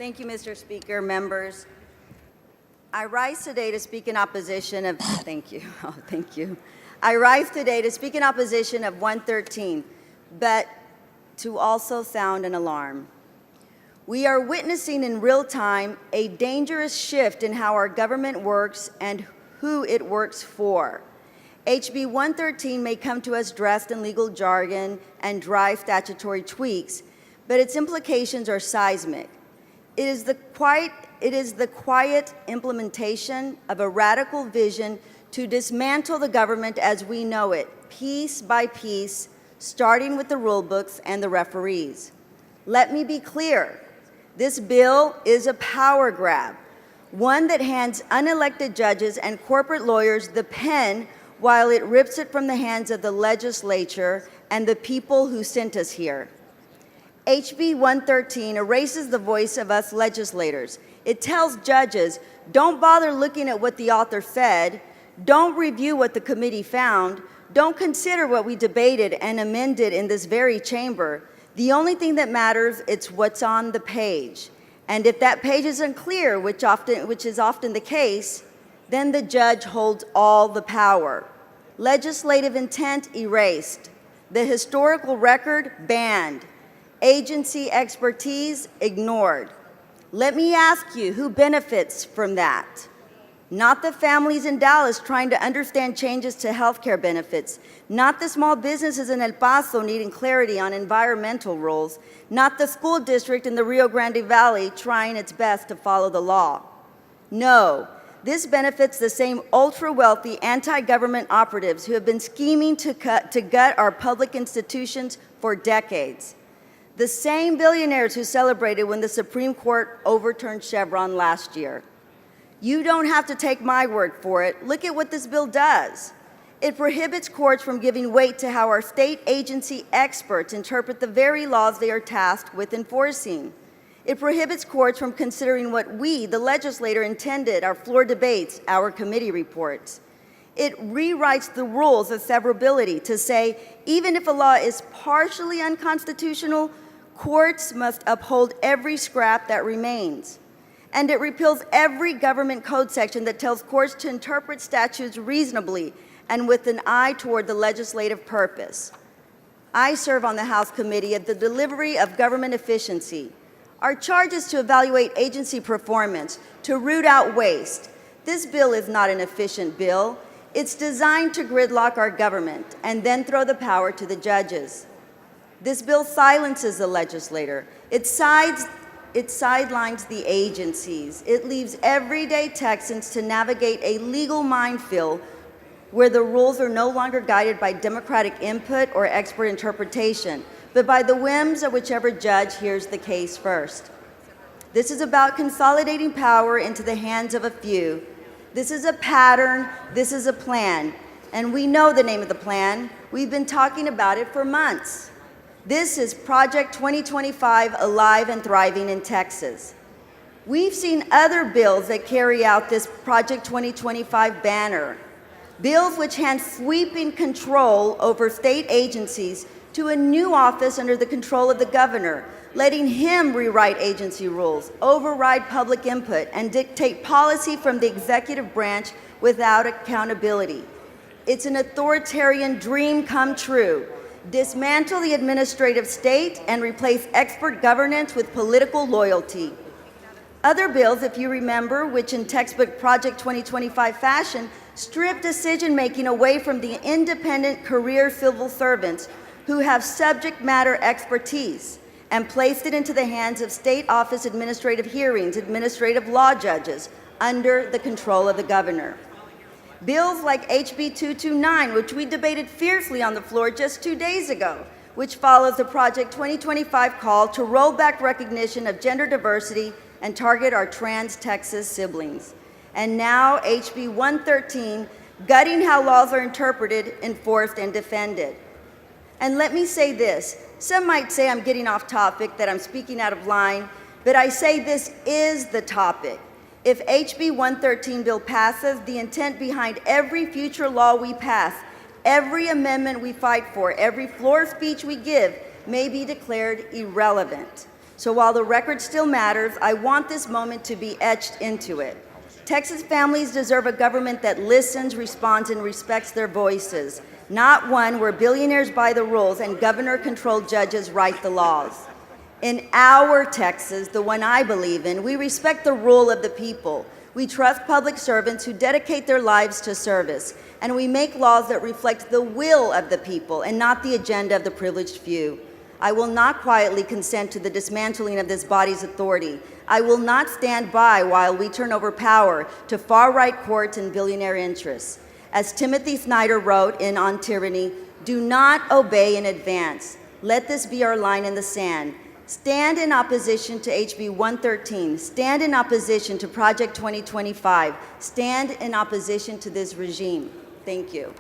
Thank you, Mr. Speaker, members. I rise today to speak in opposition of, thank you, oh, thank you. I rise today to speak in opposition of 113, but to also sound an alarm. We are witnessing in real time a dangerous shift in how our government works and who it works for. HB 113 may come to us dressed in legal jargon and dry statutory tweaks, but its implications are seismic. It is the quiet implementation of a radical vision to dismantle the government as we know it, piece by piece, starting with the rule books and the referees. Let me be clear. This bill is a power grab, one that hands unelected judges and corporate lawyers the pen while it rips it from the hands of the legislature and the people who sent us here. HB 113 erases the voice of us legislators. It tells judges, don't bother looking at what the author said, don't review what the committee found, don't consider what we debated and amended in this very chamber. The only thing that matters is what's on the page. And if that page is unclear, which is often the case, then the judge holds all the power. Legislative intent erased. The historical record banned. Agency expertise ignored. Let me ask you, who benefits from that? Not the families in Dallas trying to understand changes to health care benefits, not the small businesses in El Paso needing clarity on environmental rules, not the school district in the Rio Grande Valley trying its best to follow the law. No, this benefits the same ultra-wealthy anti-government operatives who have been scheming to gut our public institutions for decades. The same billionaires who celebrated when the Supreme Court overturned Chevron last year. You don't have to take my word for it. Look at what this bill does. It prohibits courts from giving weight to how our state agency experts interpret the very laws they are tasked with enforcing. It prohibits courts from considering what we, the legislator, intended, our floor debates, our committee reports. It rewrites the rules of severability to say, even if a law is partially unconstitutional, courts must uphold every scrap that remains. And it repeals every government code section that tells courts to interpret statutes reasonably and with an eye toward the legislative purpose. I serve on the House Committee of the Delivery of Government Efficiency. Our charge is to evaluate agency performance, to root out waste. This bill is not an efficient bill. It's designed to gridlock our government and then throw the power to the judges. This bill silences the legislator. It sidelines the agencies. It leaves everyday Texans to navigate a legal minefield where the rules are no longer guided by democratic input or expert interpretation, but by the whims of whichever judge hears the case first. This is about consolidating power into the hands of a few. This is a pattern. This is a plan. And we know the name of the plan. We've been talking about it for months. This is Project 2025 Alive and Thriving in Texas. We've seen other bills that carry out this Project 2025 banner. Bills which hand sweeping control over state agencies to a new office under the control of the governor, letting him rewrite agency rules, override public input, and dictate policy from the executive branch without accountability. It's an authoritarian dream come true. Dismantle the administrative state and replace expert governance with political loyalty. Other bills, if you remember, which in textbook Project 2025 fashion, strip decision-making away from the independent career civil servants who have subject matter expertise and placed it into the hands of state office administrative hearings, administrative law judges, under the control of the governor. Bills like HB 229, which we debated fiercely on the floor just 2 days ago, which follows the Project 2025 call to roll back recognition of gender diversity and target our trans Texas siblings. And now HB 113, gutting how laws are interpreted, enforced, and defended. And let me say this, some might say I'm getting off topic, that I'm speaking out of line, but I say this is the topic. If HB 113 bill passes, the intent behind every future law we pass, every amendment we fight for, every floor speech we give may be declared irrelevant. So while the record still matters, I want this moment to be etched into it. Texas families deserve a government that listens, responds, and respects their voices, not one where billionaires buy the rules and governor-controlled judges write the laws. In our Texas, the one I believe in, we respect the rule of the people. We trust public servants who dedicate their lives to service, and we make laws that reflect the will of the people and not the agenda of the privileged few. I will not quietly consent to the dismantling of this body's authority. I will not stand by while we turn over power to far-right courts and billionaire interests. As Timothy Snyder wrote in On Tyranny, do not obey in advance. Let this be our line in the sand. Stand in opposition to HB 113. Stand in opposition to Project 2025. Stand in opposition to this regime. Thank you.